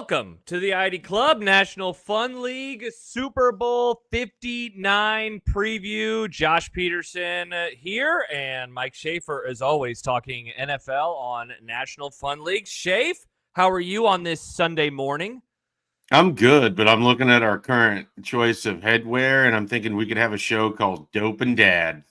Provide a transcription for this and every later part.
Welcome to the ID Club National Fun League Super Bowl 59 preview. Josh Peterson here, and Mike Schaefer, as always, talking NFL on National Fun League. Schaef, how are you on this Sunday morning? I'm good, but I'm looking at our current choice of headwear, and I'm thinking we could have a show called Dope and Dad.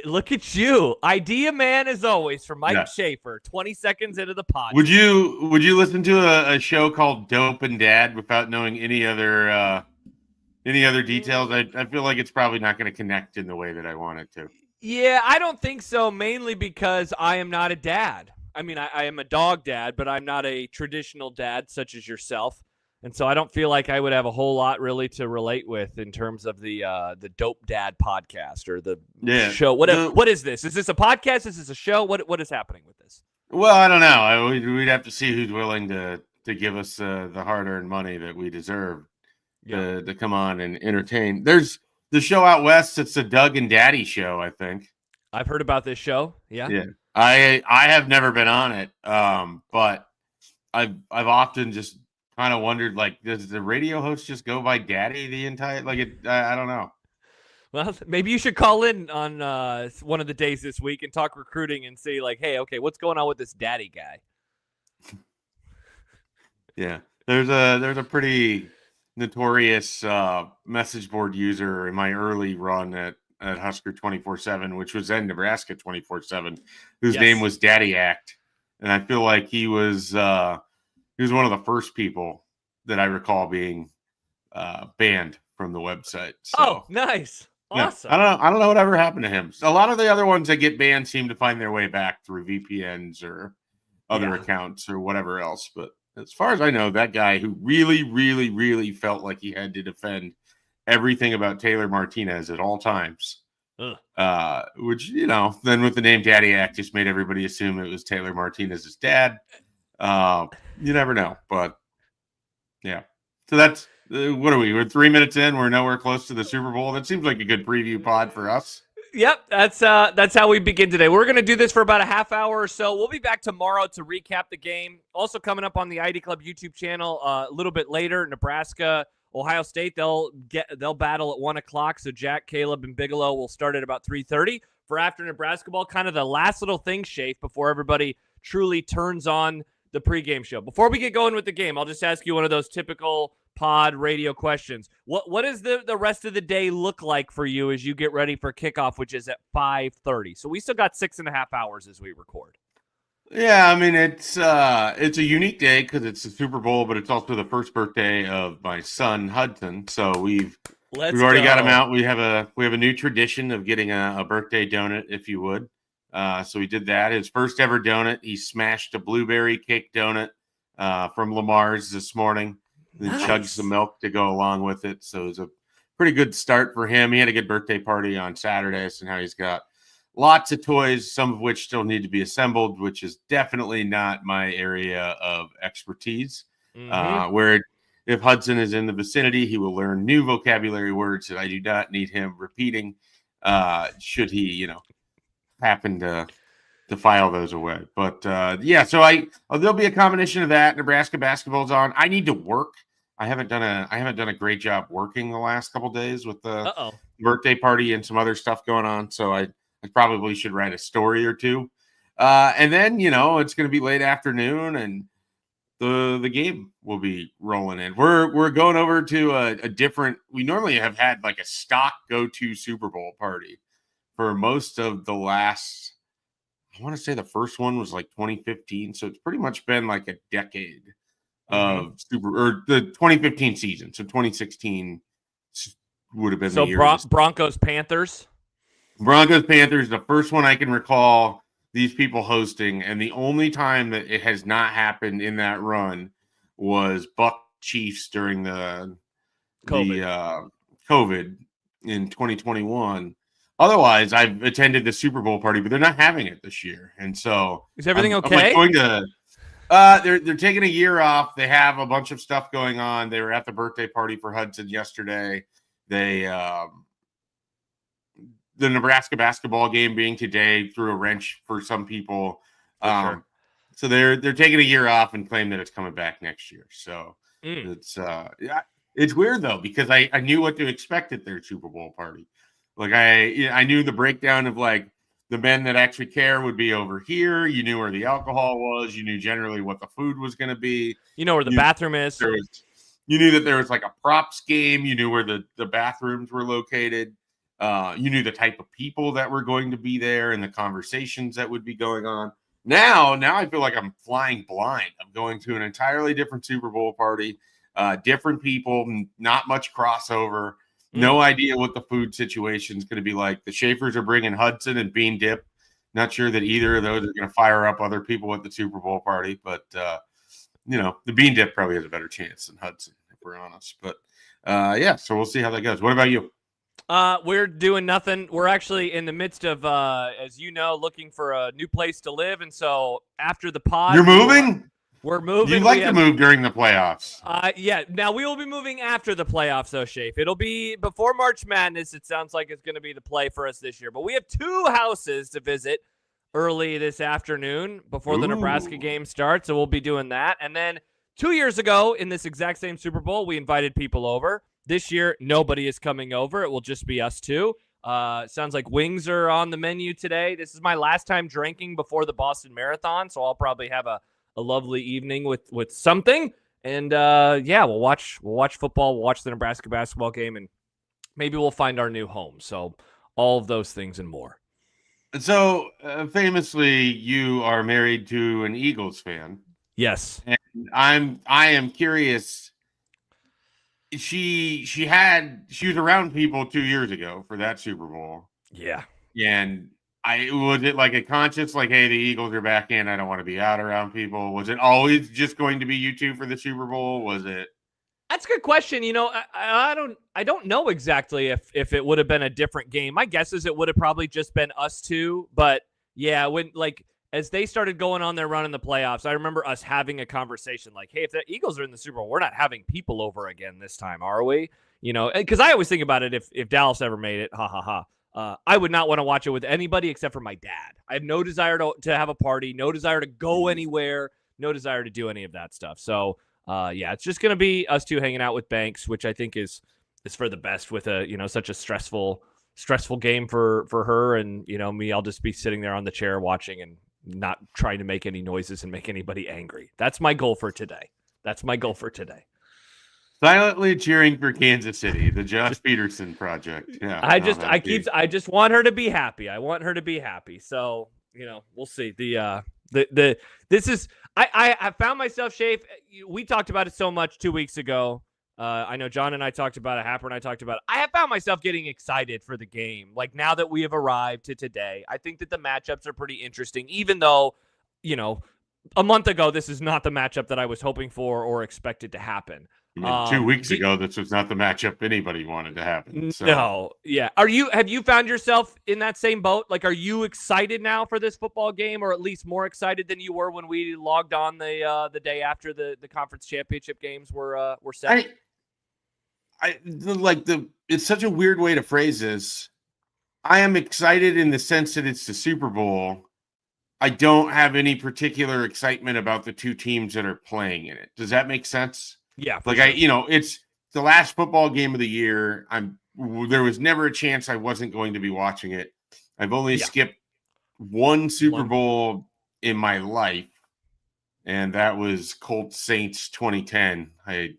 Look at you. Idea man, as always, from Mike Yeah. Schaefer, 20 seconds into the pod. Would you listen to a show called Dope and Dad without knowing any other details? I feel like it's probably not going to connect in the way that I want it to. Yeah, I don't think so, mainly because I am not a dad. I mean, I am a dog dad, but I'm not a traditional dad such as yourself. And so I don't feel like I would have a whole lot really to relate with in terms of the Dope Dad podcast or the show. What is this? Is this a podcast? Is this a show? What is happening with this? Well, I don't know. We'd have to see who's willing to give us the hard-earned money that we deserve to come on and entertain. There's the show out west. It's the Doug and Daddy show, I think. I've heard about this show. Yeah. I have never been on it, but I've often just kind of wondered, like, does the radio host just go by Daddy the entire? I don't know. Well, maybe you should call in on one of the days this week and talk recruiting and see, like, hey, okay, what's going on with this Daddy guy? Yeah, there's a pretty notorious message board user in my early run at Husker 24/7, which was then Nebraska 24/7, whose name was Daddy Act, and I feel like he was one of the first people that I recall being banned from the website. So, oh, nice. Awesome. Yeah, I don't know whatever happened to him. So a lot of the other ones that get banned seem to find their way back through VPNs or other accounts or whatever else. But as far as I know, that guy who really, really, really felt like he had to defend everything about Taylor Martinez at all times, which, then with the name Daddy Act just made everybody assume it was Taylor Martinez's dad. You never know, but yeah. So that's what are we? We're 3 minutes in. We're nowhere close to the Super Bowl. That seems like a good preview pod for us. Yep, that's how we begin today. We're going to do this for about a half hour or so. We'll be back tomorrow to recap the game. Also coming up on the ID Club YouTube channel a little bit later, Nebraska, Ohio State. They'll battle at 1 o'clock. So Jack, Caleb, and Bigelow will start at about 3:30 for after Nebraska ball. Kind of the last little thing, Schaef, before everybody truly turns on the pregame show. Before we get going with the game, I'll just ask you one of those typical pod radio questions. What does the rest of the day look like for you as you get ready for kickoff, which is at 5:30? So we still got 6.5 hours as we record. Yeah, I mean, it's a unique day because it's the Super Bowl, but it's also the first birthday of my son Hudson. So we've already got him out. We have a new tradition of getting a birthday donut, if you would. So we did that. His first ever donut. He smashed a blueberry cake donut from Lamar's this morning. Then chugged some milk to go along with it. So it was a pretty good start for him. He had a good birthday party on Saturday. So now he's got lots of toys, some of which still need to be assembled, which is definitely not my area of expertise. Where if Hudson is in the vicinity, he will learn new vocabulary words that I do not need him repeating. Should he, happen to file those away. But so there'll be a combination of that. Nebraska basketball's on. I need to work. I haven't done a great job working the last couple days with the birthday party and some other stuff going on. So I probably should write a story or two. And then, it's going to be late afternoon and the game will be rolling in. We're going over to a different, we normally have had like a stock go-to Super Bowl party for most of the last, I want to say the first one was like 2015. So it's pretty much been like a decade of the 2015 season. So 2016 would have been the year. Broncos Panthers, the first one I can recall these people hosting. And the only time that it has not happened in that run was Buck Chiefs during the COVID in 2021. Otherwise, I've attended the Super Bowl party, but they're not having it this year. And so is everything okay? I'm going to they're taking a year off. They have a bunch of stuff going on. They were at the birthday party for Hudson yesterday. They the Nebraska basketball game being today threw a wrench for some people. So they're taking a year off and claim that it's coming back next year. So It's weird though, because I knew what to expect at their Super Bowl party. Like I knew the breakdown of like the men that actually care would be over here. You knew where the alcohol was. You knew generally what the food was going to be. You know where the bathroom is. You knew that there was like a props game. You knew where the bathrooms were located. You knew the type of people that were going to be there and the conversations that would be going on. Now I feel like I'm flying blind. I'm going to an entirely different Super Bowl party, different people, not much crossover, no idea what the food situation is going to be like. The Schaefers are bringing Hudson and bean dip. Not sure that either of those are going to fire up other people at the Super Bowl party, but the bean dip probably has a better chance than Hudson, if we're honest. But so we'll see how that goes. What about you? We're doing nothing. We're actually in the midst of, as you know, looking for a new place to live. And so after the pod, you're moving? We're moving. You'd like to move during the playoffs. Yeah. Now we will be moving after the playoffs, though, Schaef. It'll be before March Madness. It sounds like it's going to be the play for us this year. But we have 2 houses to visit early this afternoon before the Nebraska game starts. So we'll be doing that. And then 2 years ago in this exact same Super Bowl, we invited people over. This year, nobody is coming over. It will just be us 2. Sounds like wings are on the menu today. This is my last time drinking before the Boston Marathon, so I'll probably have a lovely evening with something. And we'll watch football. We'll watch the Nebraska basketball game, and maybe we'll find our new home. So all of those things and more. So famously, you are married to an Eagles fan. Yes, and I am curious. She was around people 2 years ago for that Super Bowl. Yeah. And was it like a conscious, like, hey, the Eagles are back in, I don't want to be out around people? Was it always just going to be you 2 for the Super Bowl? Was it? That's a good question. I don't know exactly if it would have been a different game. My guess is it would have probably just been us 2. But yeah, when as they started going on their run in the playoffs, I remember us having a conversation like, hey, if the Eagles are in the Super Bowl, we're not having people over again this time, are we? Because I always think about it, if Dallas ever made it, I would not want to watch it with anybody except for my dad. I have no desire to have a party, no desire to go anywhere, no desire to do any of that stuff. So, it's just going to be us 2 hanging out with Banks, which I think is for the best with such a stressful game for her. And, me, I'll just be sitting there on the chair watching and not trying to make any noises and make anybody angry. That's my goal for today. Silently cheering for Kansas City, the Josh Peterson project. Yeah. I just want her to be happy. I want her to be happy. So, we'll see. I found myself, Schaef. We talked about it so much 2 weeks ago. I know John and I talked about it. Happer and I talked about it. I have found myself getting excited for the game. Like now that we have arrived to today, I think that the matchups are pretty interesting, even though, a month ago, this is not the matchup that I was hoping for or expected to happen. 2 weeks ago, this was not the matchup anybody wanted to happen. So. No. Yeah. Have you found yourself in that same boat? Like, are you excited now for this football game, or at least more excited than you were when we logged on the day after the conference championship games were set? It's such a weird way to phrase this. I am excited in the sense that it's the Super Bowl. I don't have any particular excitement about the 2 teams that are playing in it. Does that make sense? Yeah. Sure. It's the last football game of the year. There was never a chance I wasn't going to be watching it. I've only skipped 1 Super Bowl in my life, and that was Colts Saints 2010. I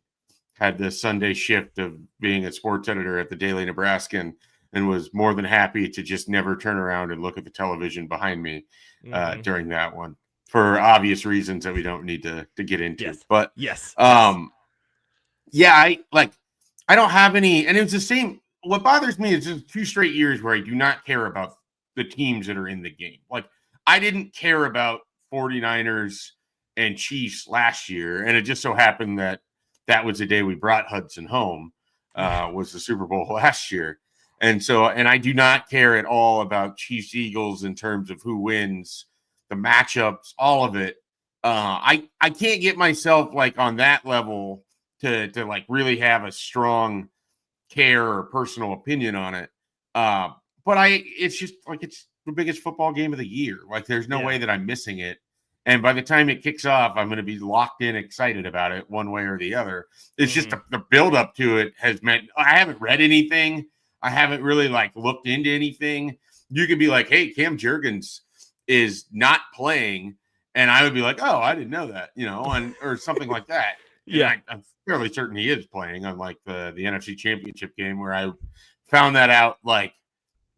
had the Sunday shift of being a sports editor at the Daily Nebraskan and was more than happy to just never turn around and look at the television behind me during that one for obvious reasons that we don't need to get into. Yes. But I don't have any, and it was the same. What bothers me is just 2 straight years where I do not care about the teams that are in the game. Like I didn't care about 49ers and Chiefs last year. And it just so happened that was the day we brought Hudson home, was the Super Bowl last year. And I do not care at all about Chiefs Eagles in terms of who wins, the matchups, all of it. I can't get myself like on that level to like really have a strong care or personal opinion on it. But it's just like, it's the biggest football game of the year. Like there's no way that I'm missing it. And by the time it kicks off, I'm going to be locked in, excited about it one way or the other. It's just the build up to it has meant I haven't read anything. I haven't really looked into anything. You could be like, hey, Cam Jurgens is not playing. And I would be like, oh, I didn't know that, or something like that. Yeah. I'm fairly certain he is playing, unlike the NFC Championship game where I found that out I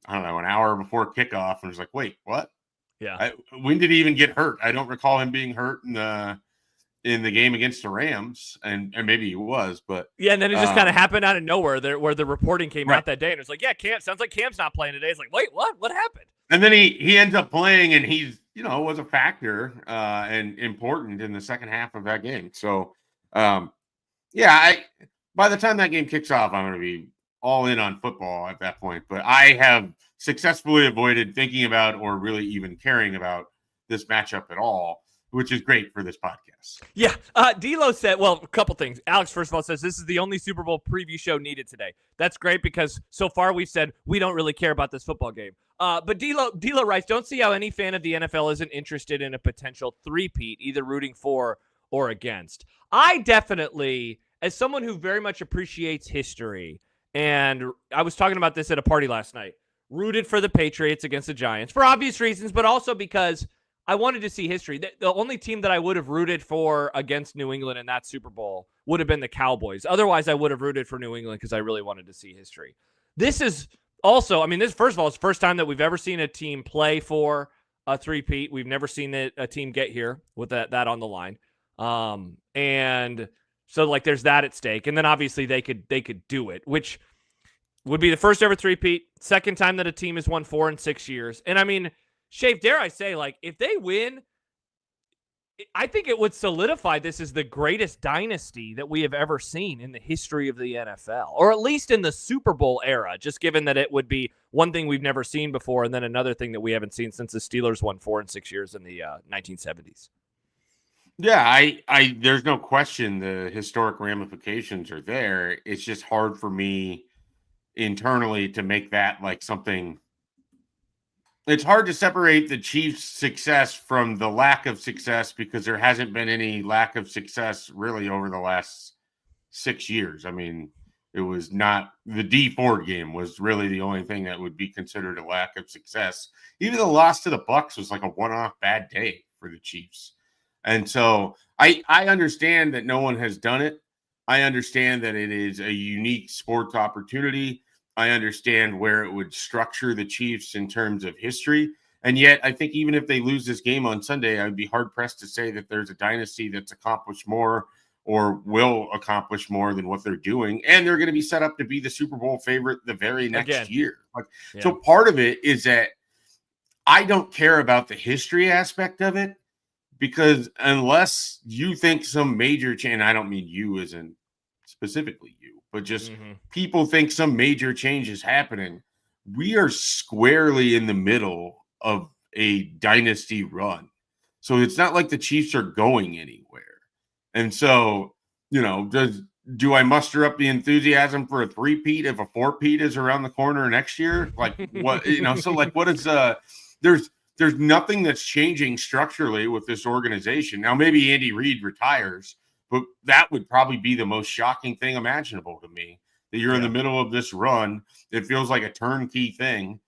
don't know, an hour before kickoff and was like, wait, what? Yeah. When did he even get hurt? I don't recall him being hurt in the game against the Rams, and maybe he was, but yeah, and then it just kind of happened out of nowhere where the reporting came right. out that day, and it's like, yeah, Cam sounds like Cam's not playing today. It's like, wait, what? What happened? And then he ends up playing, and he's was a factor and important in the second half of that game. So, by the time that game kicks off, I'm going to be all in on football at that point. But I have successfully avoided thinking about or really even caring about this matchup at all, which is great for this podcast. Yeah. D'Lo said, well, a couple things. Alex, first of all, says this is the only Super Bowl preview show needed today. That's great because so far we've said we don't really care about this football game. But D'Lo writes, don't see how any fan of the NFL isn't interested in a potential three-peat, either rooting for or against. I definitely, as someone who very much appreciates history, and I was talking about this at a party last night, rooted for the Patriots against the Giants for obvious reasons, but also because I wanted to see history. The only team that I would have rooted for against New England in that Super Bowl would have been the Cowboys. Otherwise, I would have rooted for New England because I really wanted to see history. This is also, this, first of all, it's the first time that we've ever seen a team play for a three-peat. We've never seen a team get here with that on the line. And so, there's that at stake. And then, obviously, they could do it, which would be the first ever three-peat, second time that a team has won 4 in 6 years. And, Schaef, dare I say, if they win, I think it would solidify this as the greatest dynasty that we have ever seen in the history of the NFL, or at least in the Super Bowl era, just given that it would be one thing we've never seen before and then another thing that we haven't seen since the Steelers won 4 in 6 years in the 1970s. Yeah, I there's no question the historic ramifications are there. It's just hard for me internally to make that something. It's hard to separate the Chiefs' success from the lack of success because there hasn't been any lack of success really over the last 6 years. It was not the D Ford game was really the only thing that would be considered a lack of success. Even the loss to the Bucs was like a one-off bad day for the Chiefs. And so I understand that no one has done it. I understand that it is a unique sports opportunity. I understand where it would structure the Chiefs in terms of history. And yet, I think even if they lose this game on Sunday, I'd be hard-pressed to say that there's a dynasty that's accomplished more or will accomplish more than what they're doing. And they're going to be set up to be the Super Bowl favorite the very next year. So part of it is that I don't care about the history aspect of it because unless you think some major change, I don't mean you as in specifically you, but just people think some major change is happening. We are squarely in the middle of a dynasty run. So it's not like the Chiefs are going anywhere. And so, do I muster up the enthusiasm for a three-peat if a four-peat is around the corner next year? What is there's nothing that's changing structurally with this organization. Now, maybe Andy Reid retires, but that would probably be the most shocking thing imaginable to me, that you're in the middle of this run. It feels like a turnkey thing.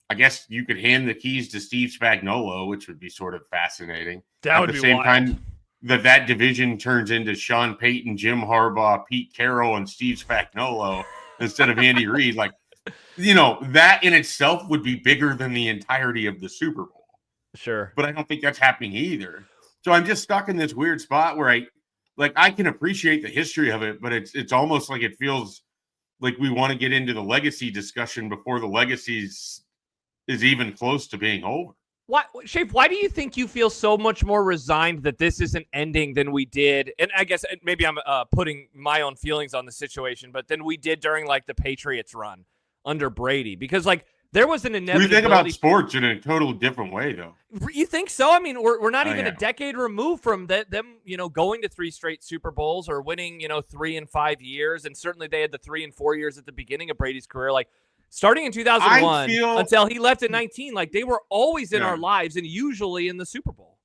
I guess you could hand the keys to Steve Spagnuolo, which would be sort of fascinating. That would be wild. At the same time that division turns into Sean Payton, Jim Harbaugh, Pete Carroll, and Steve Spagnuolo instead of Andy Reid. That in itself would be bigger than the entirety of the Super Bowl. Sure. But I don't think that's happening either. So I'm just stuck in this weird spot where I can appreciate the history of it, but it's almost like it feels like we want to get into the legacy discussion before the legacy is even close to being over. Schaef, why do you think you feel so much more resigned that this isn't ending than we did? And I guess maybe I'm putting my own feelings on the situation, but than we did during the Patriots run under Brady, because there was an inevitability. We think about sports in a totally different way, though. You think so? We're not even a decade removed from them, going to 3 straight Super Bowls or winning, 3 in 5 years. And certainly they had the 3 and 4 years at the beginning of Brady's career. Starting in 2001 until he left at 19, they were always in our lives and usually in the Super Bowl.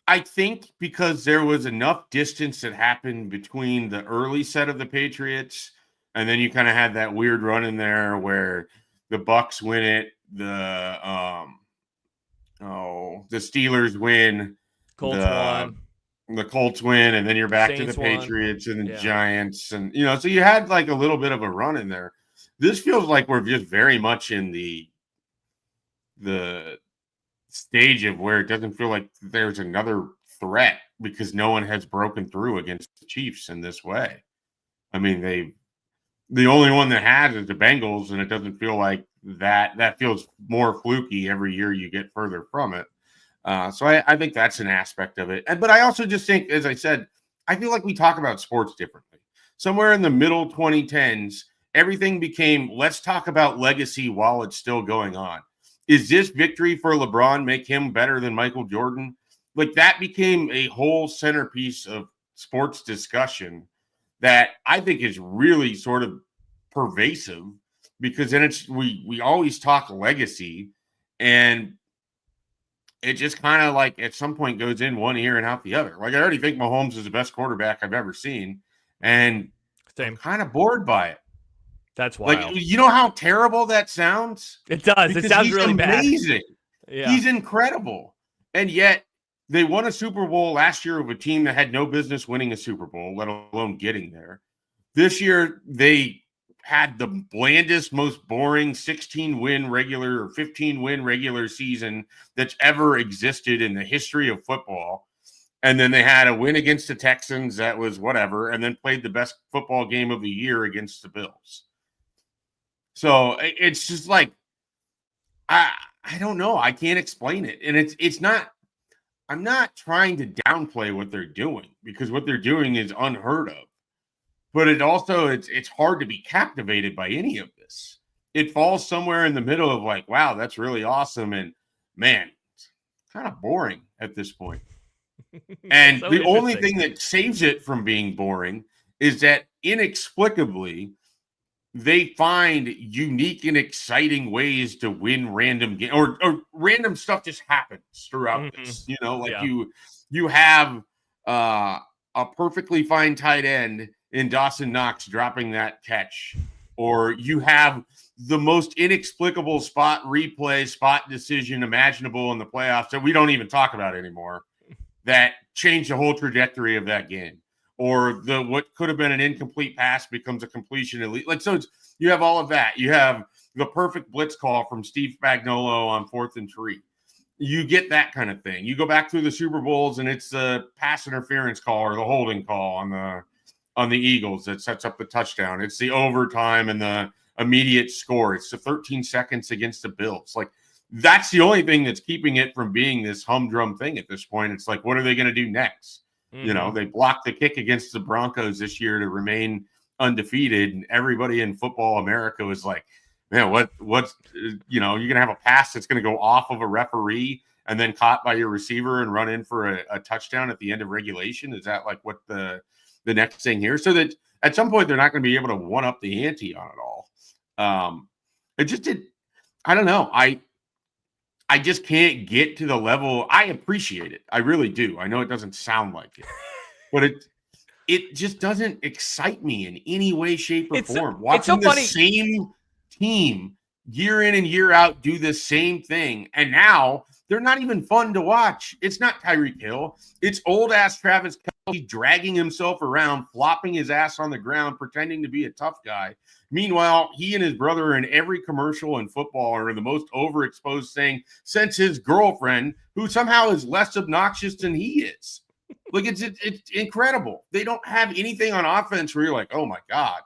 I think because there was enough distance that happened between the early set of the Patriots, and then you kind of had that weird run in there where the Bucks win it, the Steelers win, Colts won, the Colts win, and then you're back Saints to the won. Patriots and the Giants, and so you had like a little bit of a run in there. This feels like we're just very much in the stage of where it doesn't feel like there's another threat because no one has broken through against the Chiefs in this way. I mean, the only one that has is the Bengals, and it doesn't feel like that feels more fluky every year you get further from it. So I think that's an aspect of it. But I also just think, as I said, I feel like we talk about sports differently. Somewhere in the middle 2010s, everything became, let's talk about legacy while it's still going on. Is this victory for LeBron make him better than Michael Jordan? Like, that became a whole centerpiece of sports discussion that I think is really sort of pervasive, because then we always talk legacy, and it just kind of like at some point goes in one ear and out the other. Like, I already think Mahomes is the best quarterback I've ever seen, and I'm kind of bored by it. That's wild. Like, you know how terrible that sounds? It does. Because it sounds really amazing. Bad. Yeah. He's incredible. And yet they won a Super Bowl last year with a team that had no business winning a Super Bowl, let alone getting there. This year, they had the blandest, most boring 16-win regular or 15-win regular season that's ever existed in the history of football. And then they had a win against the Texans that was whatever, and then played the best football game of the year against the Bills. So it's just like, I don't know. I can't explain it. And it's not, I'm not trying to downplay what they're doing, because what they're doing is unheard of. But it's hard to be captivated by any of this. It falls somewhere in the middle of like, wow, that's really awesome. And man, it's kind of boring at this point. And so the only thing that saves it from being boring is that inexplicably they find unique and exciting ways to win random games, or random stuff just happens throughout this. You have a perfectly fine tight end in Dawson Knox dropping that catch, or you have the most inexplicable spot decision imaginable in the playoffs that we don't even talk about anymore, that changed the whole trajectory of that game. Or what could have been an incomplete pass becomes a completion elite. Like, so you have all of that. You have the perfect blitz call from Steve Spagnuolo on 4th and 3. You get that kind of thing. You go back through the Super Bowls and it's the pass interference call or the holding call on the Eagles that sets up the touchdown. It's the overtime and the immediate score. It's the 13 seconds against the Bills. Like, that's the only thing that's keeping it from being this humdrum thing at this point. It's like, what are they going to do next? They blocked the kick against the Broncos this year to remain undefeated, and everybody in football America was like, man, what's you're going to have a pass that's going to go off of a referee and then caught by your receiver and run in for a touchdown at the end of regulation? Is that like what the next thing here? So that at some point they're not going to be able to one up the ante on it all. It just did. I don't know. I just can't get to the level. I appreciate it. I really do. I know it doesn't sound like it, but it just doesn't excite me in any way, shape, or form. Watching the same team year in and year out do the same thing, and now they're not even fun to watch. It's not Tyreek Hill. It's old-ass Travis Kelce dragging himself around, flopping his ass on the ground, pretending to be a tough guy. Meanwhile, he and his brother are in every commercial in football are the most overexposed thing since his girlfriend, who somehow is less obnoxious than he is. Like, it's incredible. They don't have anything on offense where you're like, oh, my God,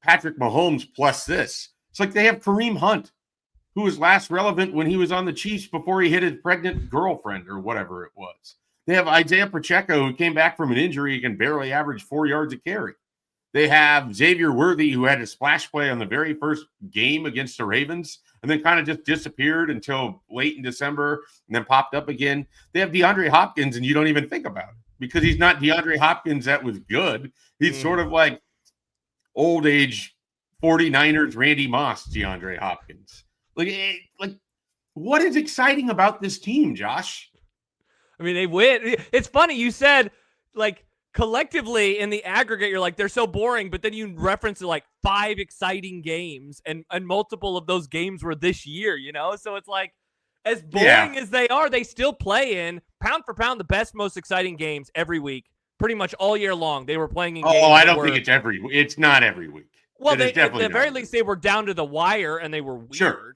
Patrick Mahomes plus this. It's like they have Kareem Hunt, who was last relevant when he was on the Chiefs before he hit his pregnant girlfriend or whatever it was. They have Isaiah Pacheco, who came back from an injury and can barely average 4 yards a carry. They have Xavier Worthy, who had a splash play on the very first game against the Ravens and then kind of just disappeared until late in December and then popped up again. They have DeAndre Hopkins, and you don't even think about it because he's not DeAndre Hopkins that was good. He's sort of like old age 49ers Randy Moss DeAndre Hopkins. Like, what is exciting about this team, Josh? I mean, they win. It's funny. You said, like, collectively in the aggregate, you're like, they're so boring, but then you reference like 5 exciting games, and multiple of those games were this year, So it's like, as boring as they are, they still play in, pound for pound, the best, most exciting games every week, pretty much all year long. They were playing in games. Oh, I don't think it's not every week. Well, at the very least, they were down to the wire, and they were weird, sure.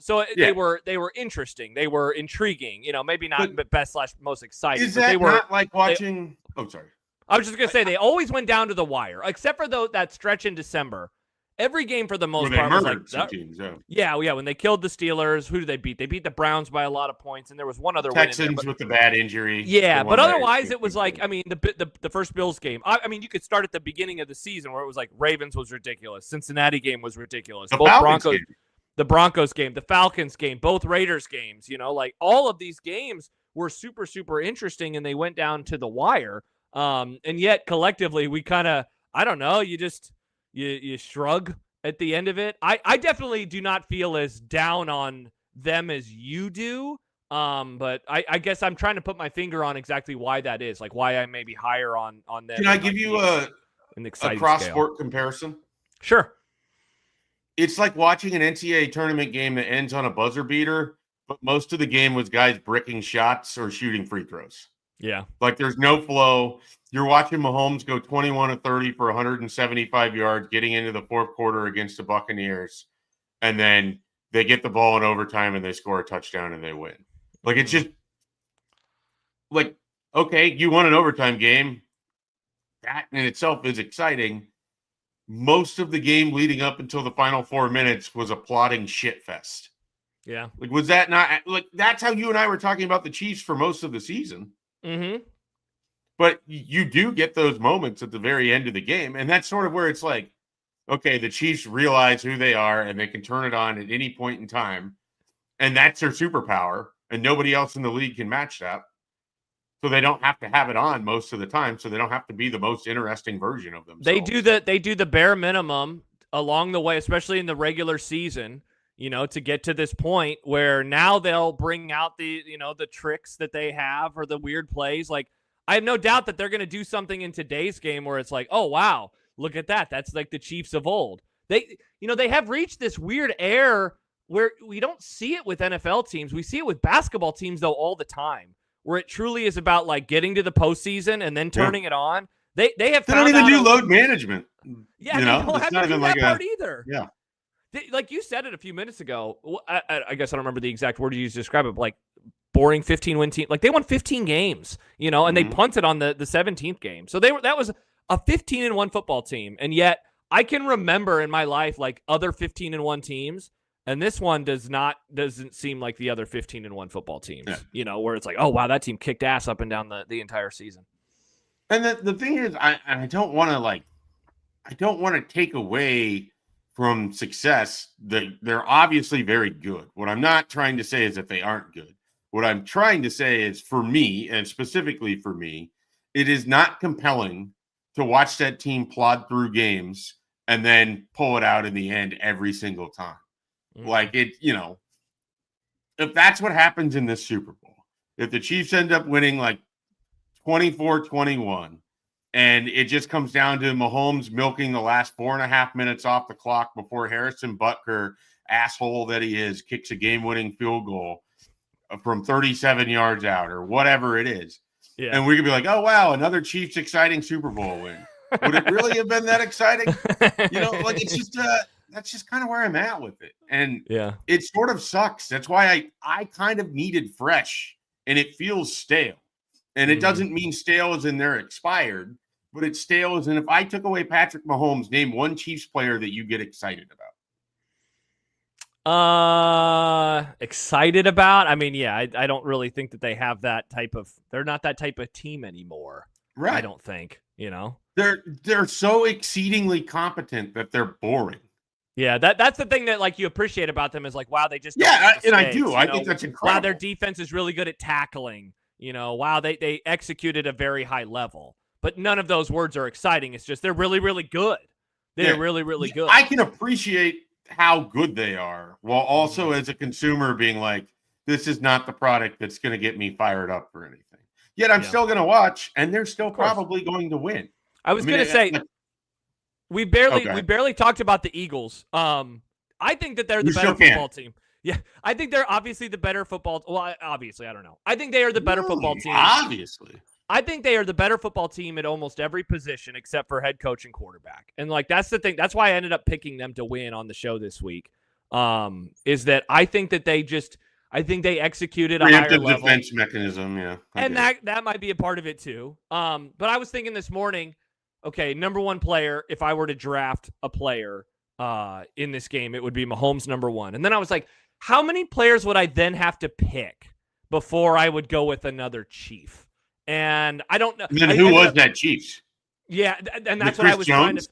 So they were interesting. They were intriguing, maybe not best / most exciting. Is that not like watching? Sorry. I was just going to say, they always went down to the wire, except for that stretch in December. Every game, for the most part, was like some teams, yeah. When they killed the Steelers, who did they beat? They beat the Browns by a lot of points, and there was one other Texans with the bad injury. Yeah, but otherwise, it was like, I mean, the first Bills game. I mean, you could start at the beginning of the season where it was like Ravens was ridiculous, Cincinnati game was ridiculous, the Broncos game, the Falcons game, both Raiders games. Like all of these games were super, super interesting, and they went down to the wire. And yet collectively, we kind of, I don't know, you shrug at the end of it. I definitely do not feel as down on them as you do. But I guess I'm trying to put my finger on exactly why that is, like why I may be higher on them. Can I give you a cross-sport comparison? Sure. It's like watching an NCAA tournament game that ends on a buzzer beater, but most of the game was guys bricking shots or shooting free throws. Yeah. Like there's no flow. You're watching Mahomes go 21 of 30 for 175 yards, getting into the fourth quarter against the Buccaneers. And then they get the ball in overtime and they score a touchdown and they win. Like, it's just like, okay, you won an overtime game. That in itself is exciting. Most of the game leading up until the final 4 minutes was a plodding shit fest. Yeah. Like, was that not like, that's how you and I were talking about the Chiefs for most of the season. Mm-hmm. But you do get those moments at the very end of the game. And that's sort of where it's like, okay, the Chiefs realize who they are and they can turn it on at any point in time. And that's their superpower. And nobody else in the league can match that. So they don't have to have it on most of the time. So they don't have to be the most interesting version of themselves. They do the bare minimum along the way, especially in the regular season, to get to this point where now they'll bring out the tricks that they have or the weird plays. Like, I have no doubt that they're going to do something in today's game where it's like, oh, wow, look at that. That's like the Chiefs of old. They have reached this weird air where we don't see it with NFL teams. We see it with basketball teams, though, all the time, where it truly is about like getting to the postseason and then turning it on. They don't even do load management. Yeah, they don't have to do that part either. Yeah. Like you said it a few minutes ago. I guess I don't remember the exact word you used to describe it, but like boring 15-win team. Like they won 15 games, and they punted on the 17th game. So that was a 15-1 football team. And yet I can remember in my life like other 15-1 teams, and this one doesn't seem like the other 15-1 football teams. Yeah. Where it's like, oh wow, that team kicked ass up and down the entire season. And the thing is, I don't want to take away from success. They're obviously very good. What I'm not trying to say is that they aren't good. What I'm trying to say is, for me, and specifically for me, it is not compelling to watch that team plod through games and then pull it out in the end every single time. Like it, if that's what happens in this Super Bowl, if the Chiefs end up winning like 24-21, and it just comes down to Mahomes milking the last 4.5 minutes off the clock before Harrison Butker, asshole that he is, kicks a game-winning field goal from 37 yards out or whatever it is. Yeah. And we could be like, oh, wow, another Chiefs exciting Super Bowl win. Would it really have been that exciting? Like it's just that's just kind of where I'm at with it. And it sort of sucks. That's why I kind of needed fresh, and it feels stale. And it doesn't mean stale as in they're expired, but it's stale as in if I took away Patrick Mahomes, name one Chiefs player that you get excited about. Excited about? I mean, yeah, I don't really think that they have that type of, they're not that type of team anymore. Right. I don't think, They're so exceedingly competent that they're boring. Yeah, that's the thing that like you appreciate about them is like, wow, they just I do. I think that's incredible. Wow, their defense is really good at tackling. Wow, they executed at a very high level. But none of those words are exciting. It's just they're really, really good. They're really, really good. I can appreciate how good they are, while also as a consumer being like, this is not the product that's going to get me fired up for anything. Yet I'm still going to watch, and they're still probably going to win. I was going to say, we barely talked about the Eagles. I think that they're the better football team. Yeah, I think they're obviously the better football. Well, obviously, I don't know. I think they are the better football team. Obviously. I think they are the better football team at almost every position except for head coach and quarterback. And like that's the thing. That's why I ended up picking them to win on the show this week. Is that I think that they executed a higher level defense mechanism, yeah. And that might be a part of it too. But I was thinking this morning, okay, number one player, if I were to draft a player in this game, it would be Mahomes number one. And then I was like, how many players would I then have to pick before I would go with another Chief? And I don't know. And then who was that Chiefs? Yeah, and that's what I was trying to.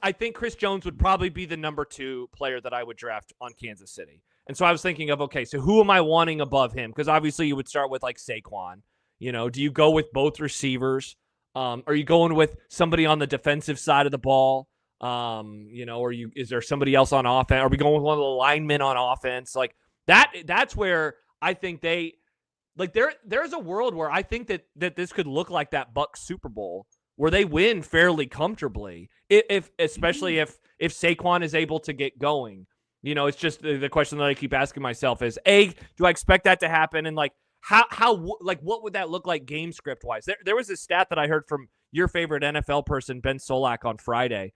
I think Chris Jones would probably be the number two player that I would draft on Kansas City. And so I was thinking of, okay, so who am I wanting above him? Because obviously you would start with like Saquon. You know, do you go with both receivers? Are you going with somebody on the defensive side of the ball? You know, is there somebody else on offense? Are we going with one of the linemen on offense? Like that's where I think they. Like there's a world where I think that this could look like that Bucs Super Bowl where they win fairly comfortably, especially if Saquon is able to get going. You know, it's just the question that I keep asking myself is, A, do I expect that to happen? And like how what would that look like game script wise? There was this stat that I heard from your favorite NFL person, Ben Solak, on Friday.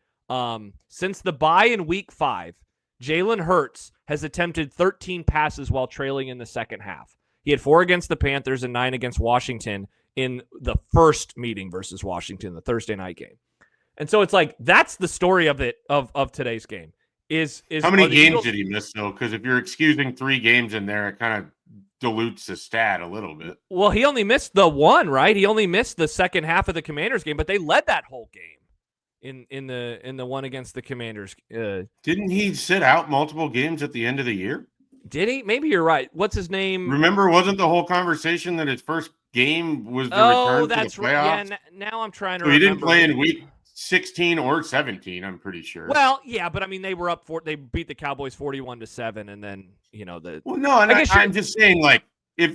Since the bye in week 5, Jalen Hurts has attempted 13 passes while trailing in the second half. He had 4 against the Panthers and 9 against Washington in the first meeting versus Washington, the Thursday night game. And so it's like that's the story of today's game. Is how many games did he miss though? Because if you're excusing 3 games in there, it kind of dilutes the stat a little bit. Well, he only missed the one, right? He only missed the second half of the Commanders game, but they led that whole game in the one against the Commanders. Didn't he sit out multiple games at the end of the year? Did he? Maybe you're right. What's his name? Remember, wasn't the whole conversation that his first game was the return to the playoffs? Right. Yeah, now I'm trying to remember. He didn't play in week 16 or 17, I'm pretty sure. Well, yeah, but I mean, they were they beat the Cowboys 41-7, and then, you know, Well, no, and I'm just saying, like, if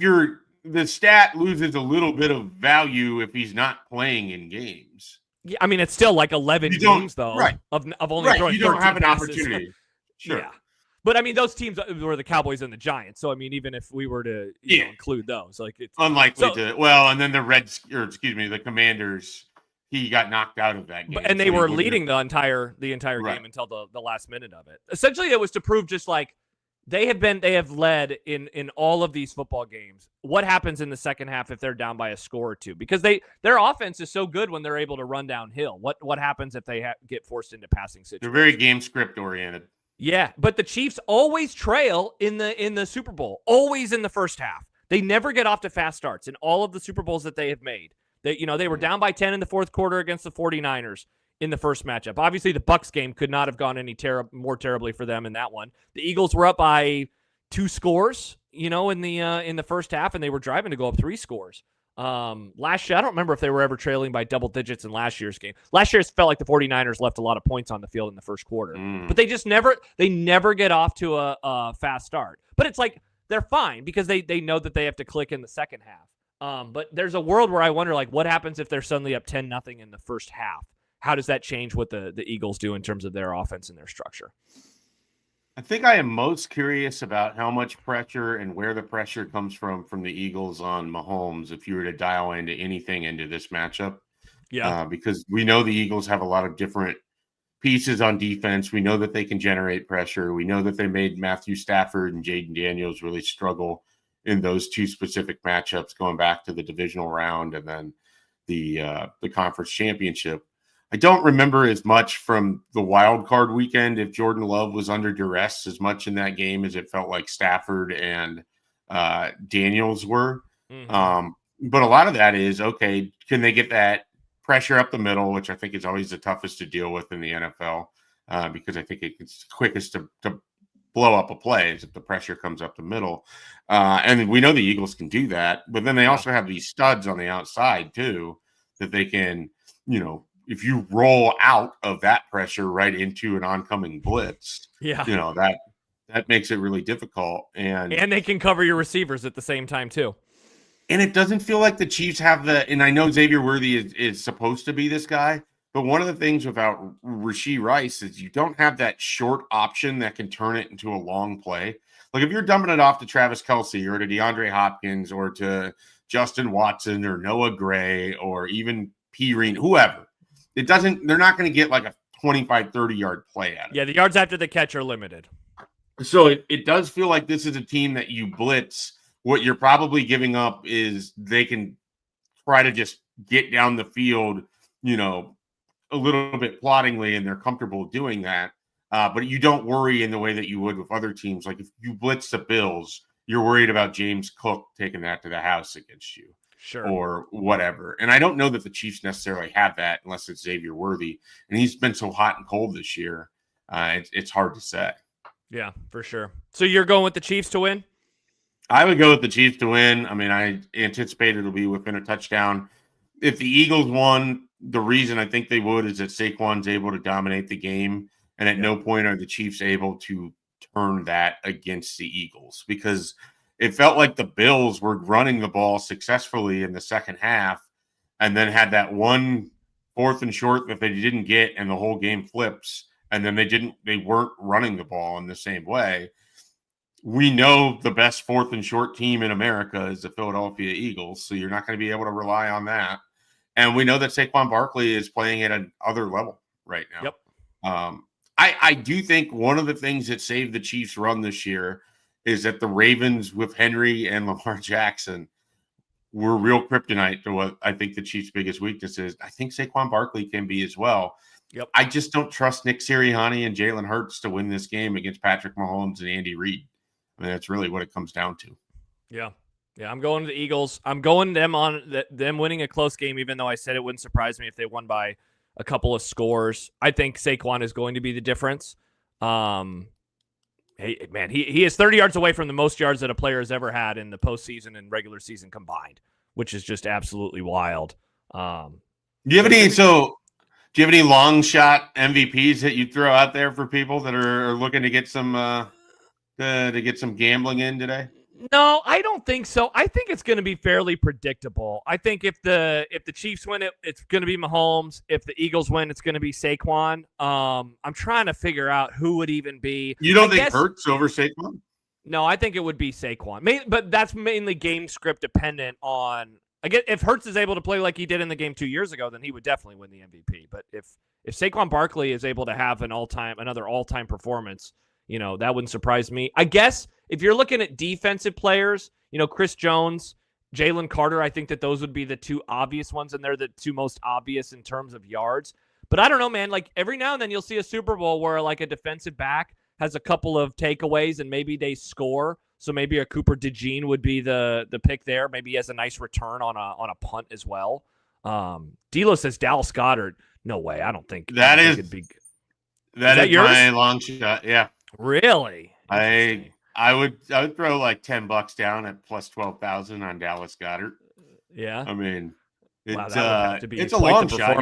the stat loses a little bit of value if he's not playing in games. Yeah, I mean, it's still like 11 games, though, right. of only throwing 13 you don't have an passes. Opportunity. Sure. Yeah. But I mean, those teams were the Cowboys and the Giants. So I mean, even if we were to include those, like it's unlikely to. Well, and then the Commanders, he got knocked out of that game, and they were leading the entire game until the last minute of it. Essentially, it was to prove just like they have led in all of these football games. What happens in the second half if they're down by a score or two? Because their offense is so good when they're able to run downhill. What happens if they get forced into passing situations? They're very game script oriented. Yeah, but the Chiefs always trail in the Super Bowl, always in the first half. They never get off to fast starts in all of the Super Bowls that they have made. They were down by 10 in the fourth quarter against the 49ers in the first matchup. Obviously, the Bucs game could not have gone any more terribly for them in that one. The Eagles were up by 2 scores, in the first half, and they were driving to go up 3 scores. Last year, I don't remember if they were ever trailing by double digits in last year's game. Last year, it felt like the 49ers left a lot of points on the field in the first quarter. But they just never get off to a fast start. But it's like they're fine because they know that they have to click in the second half. But there's a world where I wonder, like, what happens if they're suddenly up 10-0 in the first half? How does that change what the Eagles do in terms of their offense and their structure? I think I am most curious about how much pressure and where the pressure comes from the Eagles on Mahomes if you were to dial into anything into this matchup. Yeah. Because we know the Eagles have a lot of different pieces on defense. We know that they can generate pressure. We know that they made Matthew Stafford and Jaden Daniels really struggle in those 2 specific matchups going back to the divisional round and then the conference championship. I don't remember as much from the wild card weekend if Jordan Love was under duress as much in that game as it felt like Stafford and Daniels were. Mm-hmm. But a lot of that is, okay, can they get that pressure up the middle, which I think is always the toughest to deal with in the NFL because I think it's quickest to blow up a play is if the pressure comes up the middle. And we know the Eagles can do that, but then they also have these studs on the outside too that they can, if you roll out of that pressure right into an oncoming blitz, that makes it really difficult. And they can cover your receivers at the same time too. And it doesn't feel like the Chiefs have and I know Xavier Worthy is supposed to be this guy, but one of the things without Rashee Rice is you don't have that short option that can turn it into a long play. Like if you're dumping it off to Travis Kelce or to DeAndre Hopkins or to Justin Watson or Noah Gray or even Perine, whoever, they're not going to get like a 25, 30-yard play at it. Yeah, the yards after the catch are limited. So it does feel like this is a team that you blitz. What you're probably giving up is they can try to just get down the field, a little bit ploddingly, and they're comfortable doing that. But you don't worry in the way that you would with other teams. Like if you blitz the Bills, you're worried about James Cook taking that to the house against you. Sure. Or whatever. And I don't know that the Chiefs necessarily have that unless it's Xavier Worthy. And he's been so hot and cold this year. It's hard to say. Yeah, for sure. So you're going with the Chiefs to win? I would go with the Chiefs to win. I mean, I anticipate it'll be within a touchdown. If the Eagles won, the reason I think they would is that Saquon's able to dominate the game. And at no point are the Chiefs able to turn that against the Eagles, because it felt like the Bills were running the ball successfully in the second half and then had that one 4th and short that they didn't get, and the whole game flips. And then they weren't running the ball in the same way. We know the best 4th and short team in America is the Philadelphia Eagles, so you're not going to be able to rely on that. And we know that Saquon Barkley is playing at another level right now. Yep. I do think one of the things that saved the Chiefs' run this year is that the Ravens with Henry and Lamar Jackson were real kryptonite to what I think the Chiefs' biggest weakness is. I think Saquon Barkley can be as well. Yep. I just don't trust Nick Sirianni and Jalen Hurts to win this game against Patrick Mahomes and Andy Reid. I mean, that's really what it comes down to. Yeah. Yeah, I'm going to the Eagles. I'm going them winning a close game, even though I said it wouldn't surprise me if they won by a couple of scores. I think Saquon is going to be the difference. Hey, man, he is 30 yards away from the most yards that a player has ever had in the postseason and regular season combined, which is just absolutely wild. Do you have any long shot MVPs that you throw out there for people that are looking to get some gambling in today? No, I don't think so. I think it's going to be fairly predictable. I think if the Chiefs win it's going to be Mahomes. If the Eagles win, it's going to be Saquon. I'm trying to figure out who would even be. You don't think Hurts over Saquon? No, I think it would be Saquon. But that's mainly game script dependent on. Again, if Hurts is able to play like he did in the game 2 years ago, then he would definitely win the MVP. But if Saquon Barkley is able to have another all-time performance, that wouldn't surprise me. I guess if you're looking at defensive players, Chris Jones, Jalen Carter, I think that those would be the two obvious ones, and they're the two most obvious in terms of yards. But I don't know, man. Like every now and then you'll see a Super Bowl where like a defensive back has a couple of takeaways and maybe they score. So maybe a Cooper DeJean would be the pick there. Maybe he has a nice return on a punt as well. D'Lo says Dallas Goedert. No way. I don't think that is yours? My long shot. Yeah. Really? I would throw like $10 down at plus 12,000 on Dallas Goedert. Yeah. I mean, it's it's a long shot.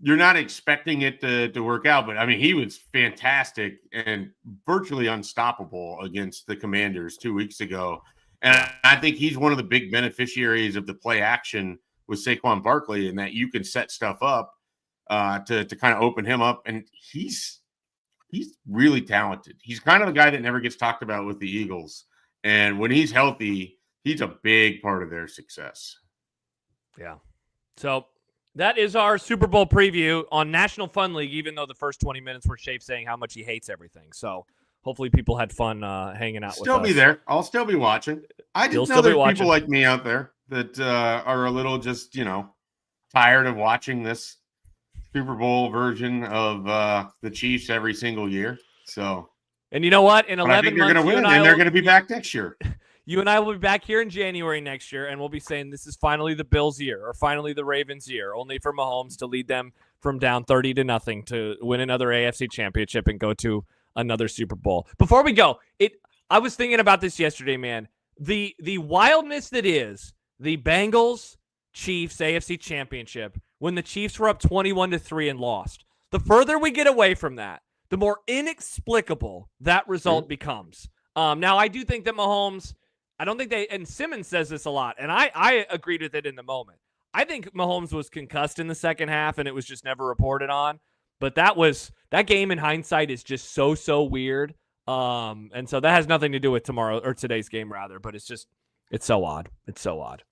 You're not expecting it to work out, but I mean, he was fantastic and virtually unstoppable against the Commanders 2 weeks ago. And I think he's one of the big beneficiaries of the play action with Saquon Barkley, in that you can set stuff up to kind of open him up. And he's really talented. He's kind of the guy that never gets talked about with the Eagles. And when he's healthy, he's a big part of their success. Yeah. So that is our Super Bowl preview on National Fun League, even though the first 20 minutes were Schaef saying how much he hates everything. So hopefully people had fun hanging out with us. Still be there. I'll still be watching. I just know there's people like me out there that are a little just, tired of watching this Super Bowl version of the Chiefs every single year. So, and you know what? In 11 months, they're going to win, and they're going to be back next year. You and I will be back here in January next year, and we'll be saying this is finally the Bills' year, or finally the Ravens' year, only for Mahomes to lead them from down 30-0 to win another AFC championship and go to another Super Bowl. Before we go, I was thinking about this yesterday, man. The wildness that is the Bengals Chiefs AFC championship when the Chiefs were up 21-3 and lost. The further we get away from that, the more inexplicable that result becomes. Now, I do think that Mahomes I don't think and Simmons says this a lot, and I agreed with it in the moment. I think Mahomes was concussed in the second half, and it was just never reported on. But that game in hindsight is just so weird. And so that has nothing to do with tomorrow or today's game rather, but it's so odd. It's so odd.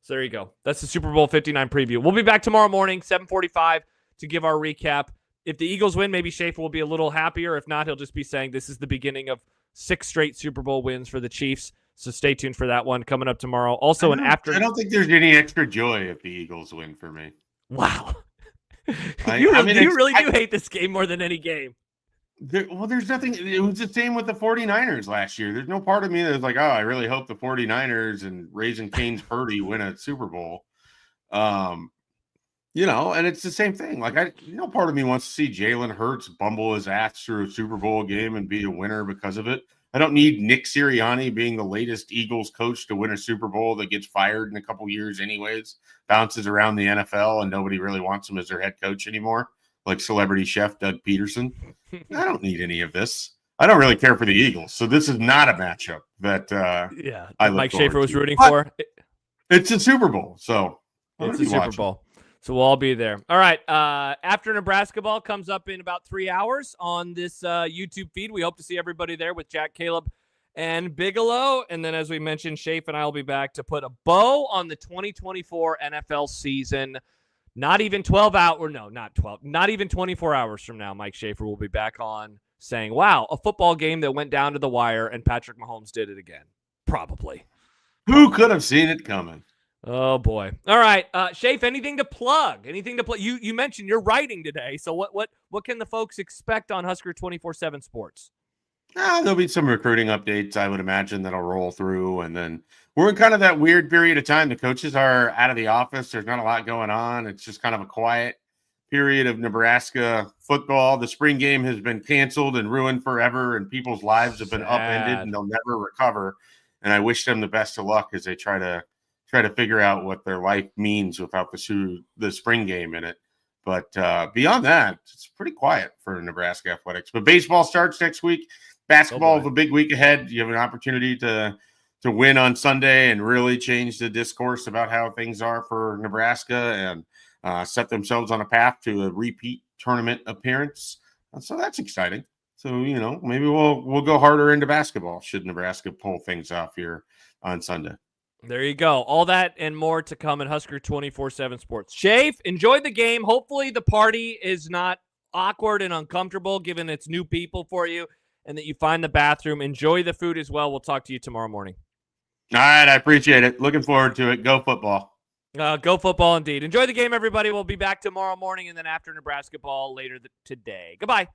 So there you go. That's the Super Bowl 59 preview. We'll be back tomorrow morning, 7:45, to give our recap. If the Eagles win, maybe Schaefer will be a little happier. If not, he'll just be saying this is the beginning of 6 straight Super Bowl wins for the Chiefs. So stay tuned for that one coming up tomorrow. Also, I don't think there's any extra joy if the Eagles win for me. Wow. You really do hate this game more than any game. There's nothing. It was the same with the 49ers last year. There's no part of me that's like, oh, I really hope the 49ers and Raising Cane's Purdy win a Super Bowl. And it's the same thing. Like, part of me wants to see Jalen Hurts bumble his ass through a Super Bowl game and be a winner because of it. I don't need Nick Sirianni being the latest Eagles coach to win a Super Bowl that gets fired in a couple years anyways, bounces around the NFL, and nobody really wants him as their head coach anymore, like celebrity chef Doug Peterson. I don't need any of this. I don't really care for the Eagles, so this is not a matchup that Mike Schaefer was rooting for. It's a Super Bowl, so it's a Super Bowl. So we'll all be there. All right. After Nebraska ball comes up in about 3 hours on this YouTube feed. We hope to see everybody there with Jack, Caleb, and Bigelow. And then, as we mentioned, Schaef and I will be back to put a bow on the 2024 NFL season. Not even 12 hours. No, not 12. Not even 24 hours from now, Mike Schaefer will be back on saying, wow, a football game that went down to the wire and Patrick Mahomes did it again. Probably. Who could have seen it coming? Oh, boy. All right. Schaef, anything to plug? You mentioned you're writing today. So what can the folks expect on Husker 24/7 Sports? There'll be some recruiting updates, I would imagine, that'll roll through. And then we're in kind of that weird period of time. The coaches are out of the office. There's not a lot going on. It's just kind of a quiet period of Nebraska football. The spring game has been canceled and ruined forever, and people's lives have been upended, and they'll never recover. And I wish them the best of luck as they try to figure out what their life means without the spring game in it. But beyond that, it's pretty quiet for Nebraska athletics. But baseball starts next week. Basketball is a big week ahead. You have an opportunity to win on Sunday and really change the discourse about how things are for Nebraska and set themselves on a path to a repeat tournament appearance. So that's exciting. So, maybe we'll go harder into basketball should Nebraska pull things off here on Sunday. There you go. All that and more to come at Husker 24/7 Sports. Schaef, enjoy the game. Hopefully the party is not awkward and uncomfortable given it's new people for you and that you find the bathroom. Enjoy the food as well. We'll talk to you tomorrow morning. All right. I appreciate it. Looking forward to it. Go football. Go football indeed. Enjoy the game, everybody. We'll be back tomorrow morning and then after Nebraska ball later today. Goodbye.